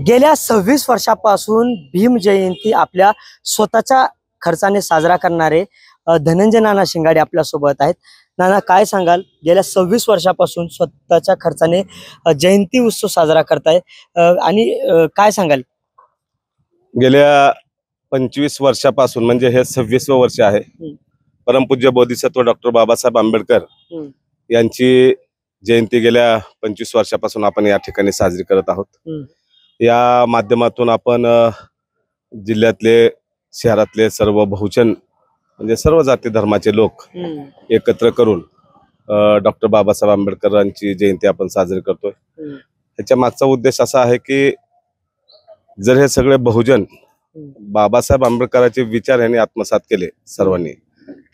गेल्या 26 वर्षापासून भीम जयंती आपल्या स्वतःच्या खर्चाने साजरा करणारे धनंजय नाना शिंगाडे आपल्या सोबत आहेत। नाना, काय सांगाल, गेल्या 26 वर्षापासून स्वतःच्या खर्चाने जयंती उत्सव साजरा करताय आणि काय सांगाल? गेल्या 25 वर्षापासून म्हणजे हे 26वे वर्ष आहे। परमपूज्य बोधिसत्व डॉक्टर बाबासाहेब आंबेडकर यांची जयंती गेल्या 25 वर्षापासून आपण या ठिकाणी साजरी करत आहोत। या माध्यमातून आपण जिल्ह्यातले शहरातले सर्व बहुजन म्हणजे सर्व जाती धर्माचे लोक एकत्र करून डॉक्टर बाबासाहेब आंबेडकरांची जयंती आपण साजरी करतोय। त्याच्या मागचा उद्देश असा आहे की जर हे सगळे बहुजन बाबासाहेब आंबेडकरांचे विचार यांनी आत्मसात केले सर्वांनी,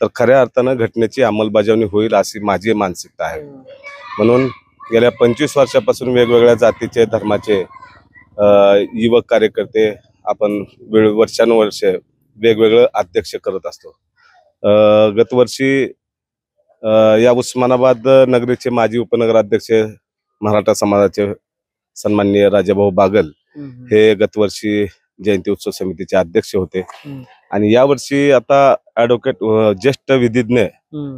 तर खऱ्या अर्थानं घटनेची अंमलबजावणी होईल अशी माझी मानसिकता आहे। म्हणून गेल्या 25 वर्षापासून वेगवेगळ्या जातीचे धर्माचे युवक कार्यकर्ते आपण वर्षानुवर्ष वेगवेगळे अध्यक्ष करत असतो। गतवर्षी या उस्मानाबाद नगरीचे माजी उपनगराध्यक्ष मराठा समाजाचे सन्माननीय राजाभाऊ बागल हे गतवर्षी जयंती उत्सव समितीचे अध्यक्ष होते। आणि यावर्षी आता ऍडव्होकेट ज्येष्ठ विधिज्ञ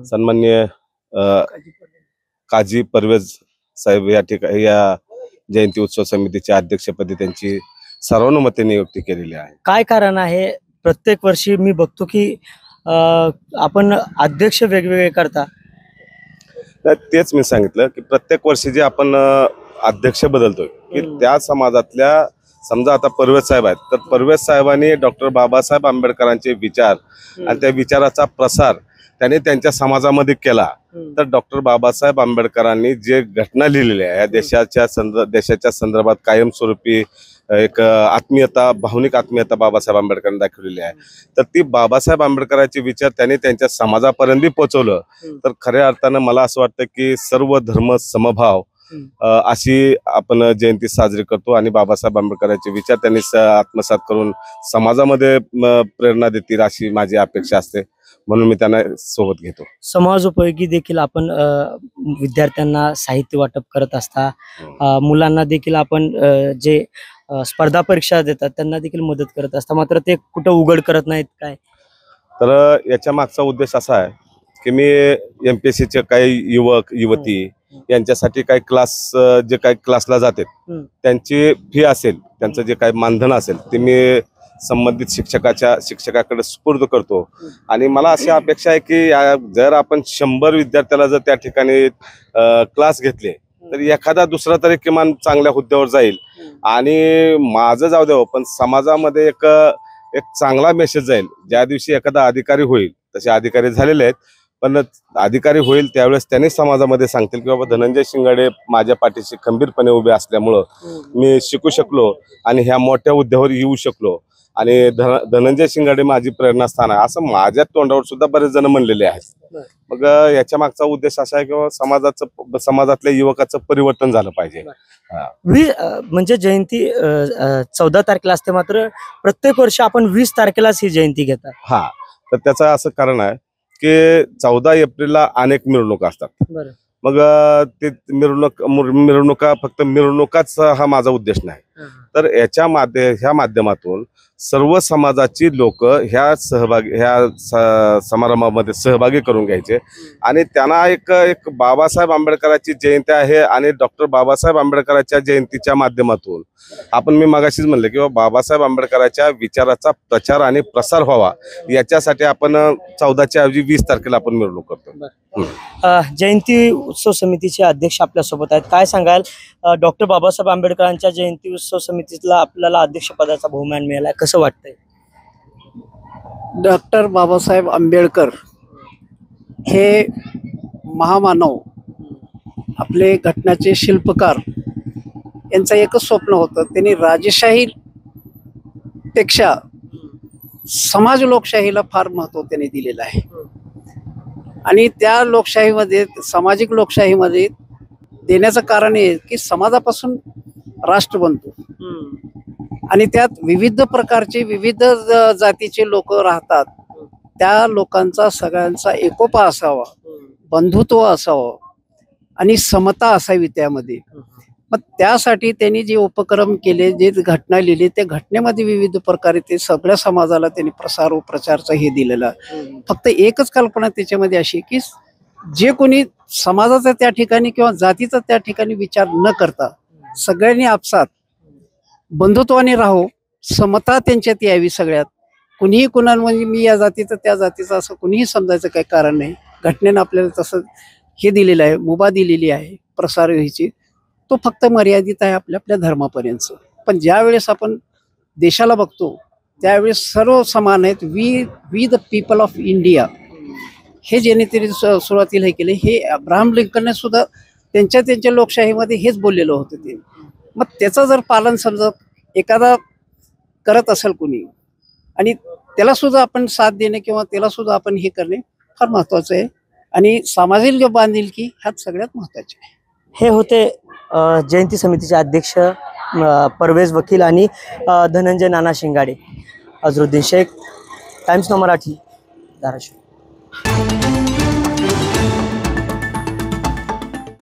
सन्माननीय काजी परवेज साहेब या ठिकाणी या जयंती उत्सव समितीच्या अध्यक्षपदी त्यांची सर्वानुमते नियुक्ती केलेली आहे। काय कारण आहे? प्रत्येक वर्षी मी बघतो की आपण अध्यक्ष वेगवेगळे करता। तेच मी सांगितलं की प्रत्येक वर्षी जे आपण अध्यक्ष बदलतोय की त्या समाजातल्या, समजा आता परवेज साहेब आहेत, तर परवेज साहेबांनी डॉक्टर बाबासाहेब आंबेडकरांचे विचार आणि त्या विचाराचा प्रसार त्यांनी त्यांच्या समाजामध्ये केला, तर डॉक्टर बाबासाहेब आंबेडकरांनी जे घटना लिहिलेल्या आहे देशाच्या संदर्भात कायमस्वरूपी एक आत्मीयता, भावनिक आत्मीयता बाबासाहेब आंबेडकरांनी दाखवलेली आहे, तर ती बाबासाहेब आंबेडकरांचे विचार त्यांनी त्यांच्या समाजापर्यंत पोहोचवलं, तर खऱ्या अर्थानं मला असं वाटतं की सर्व धर्म समभाव अशी आपण जयंती साजरी करतो आणि बाबासाहेब आंबेडकरांचे विचार त्यांनी आत्मसात करून समाजामध्ये प्रेरणा देतील अशी माझी अपेक्षा असते। म्हणून मी त्यांना सोबत घेतो। समाजोपयोगी देखील आपण विद्यार्थ्यांना साहित्य वाटप करत असता, मुलांना देखील आपण जे स्पर्धा परीक्षा देतात त्यांना देखील मदत करत असता, मात्र ते कुठं उघड करत नाहीत। काय तर याच्या मागचा उद्देश असा आहे की मी MPSCचे काही युवक युवती यांच्यासाठी काही क्लास, जे काही क्लासला जातात त्यांची फी असेल, त्यांचं जे काही मानधन असेल ते मी संबंधित शिक्षकाकडे सुपूर्द करतो। आणि मला अशी अपेक्षा आहे की जर आपण 100 विद्यार्थ्याला जर त्या ठिकाणी क्लास घेतले तर एखादा दुसरा तरी किमान चांगल्या हुद्द्यावर जाईल आणि माझं जाऊ द्यावं पण समाजामध्ये एक चांगला मेसेज जाईल। ज्या दिवशी एखादा अधिकारी होईल, तसे अधिकारी झालेले आहेत, पण अधिकारी होईल त्यावेळेस त्यांनी समाजामध्ये सांगतील की बाबा धनंजय शिंगाडे माझ्या पाठीशी खंबीरपणे उभे असल्यामुळं मी शिकू शकलो आणि ह्या मोठ्या हुद्द्यावर येऊ शकलो आणि धनंजय शिंगाडे माझी प्रेरणास्थान आहे असं माझ्या तोंडावर सुद्धा बरेच जण म्हणलेले आहेत। मग याच्या मागचा उद्देश असा आहे की समाजातल्या युवकाचं परिवर्तन झालं पाहिजे। म्हणजे जयंती 14 तारखेला असते, मात्र प्रत्येक वर्षी आपण 20 तारखेलाच ही जयंती घेतात। हा, तर त्याचं असं कारण आहे की 14 एप्रिलला अनेक मिरवणुका असतात। मग ते मिरवणुका फक्त मिरवणुकाच हा माझा उद्देश नाही, तर ह्या माध्यमातून सर्व समाजाची लोक ह्या समारंभामध्ये सहभागी करून घ्यायचे आणि त्यांना एक बाबासाहेब आंबेडकरांची जयंती आहे आणि डॉक्टर बाबासाहेब आंबेडकरांच्या जयंतीच्या माध्यमातून मी मगाशीच म्हणले की बाबासाहेब आंबेडकरांच्या विचाराचा प्रचार आणि प्रसार व्हावा, याच्यासाठी आपण 14च्या ऐवजी 20 तारखेला आपण मिरवणूक करतो। जयंती उत्सव समितीचे अध्यक्ष आपल्या सोबत आहेत, काय सांगाल? डॉक्टर बाबासाहेब आंबेडकरांच्या जयंती उत्सव समितीला आपल्याला अध्यक्षपदाचा बहुमान मिळाला, कसं वाटतंय? डॉक्टर बाबासाहेब आंबेडकर हे महामानव, आपले घटनाचे शिल्पकार, यांचं एकच स्वप्न होतं, त्यांनी राजेशाही पेक्षा समाज लोकशाहीला फार महत्त्व त्यांनी दिलेलं आहे आणि त्या लोकशाहीमध्ये, सामाजिक लोकशाहीमध्ये देण्याचं कारण हे की समाजापासून राष्ट्र बनतो आणि त्यात विविध प्रकारचे विविध जातीचे लोक राहतात, त्या लोकांचा सगळ्यांचा एकोपा असावा, बंधुत्व असावं आणि समता असावी त्यामध्ये। मग त्यासाठी त्यांनी जे उपक्रम केले, जे घटना लिहिली, त्या घटनेमध्ये विविध प्रकारे ते सगळ्या समाजाला त्यांनी प्रसार व प्रचारचं हे दिलेलं. फक्त एकच कल्पना त्याच्यामध्ये अशी की जे कोणी समाजाचा त्या ठिकाणी किंवा जातीचा त्या ठिकाणी विचार न करता सगळ्यांनी आपसात बंधुत्वाने राहो, समता त्यांच्यात यावी. सगळ्यात कुणीही कुणाला म्हणजे मी या जातीचं त्या जातीचं असं कुणीही समजायचं काही कारण नाही. घटनेनं आपल्याला तसं हे दिलेलं आहे, मुभा दिलेली आहे प्रसार व्हायची. तो फक्त मर्यादित आहे आपल्या आपल्या धर्मापर्यंत. पण ज्या वेळेस आपण देशाला बघतो त्यावेळेस सर्व समान आहेत. We the people of India हे ज्याने तरी सुरुवातीला हे केले, हे अब्राहम लिंकनने सुद्धा त्यांच्या लोकशाहीमध्ये हेच बोललेलं होतं ते. मग त्याचं जर पालन समजा एखादा करत असेल कुणी आणि त्याला सुद्धा आपण साथ देणे किंवा त्याला सुद्धा आपण हे करणे फार महत्वाचं आहे. आणि सामाजिक बांधिलकी ह्यात सगळ्यात महत्वाचे आहे. हे होते जयंती समितीचे अध्यक्ष परवेज वकील आणि धनंजय नाना शिंगाडे. अझरुद्दीन शेख, टाइम्स नाव मराठी, धाराशिव.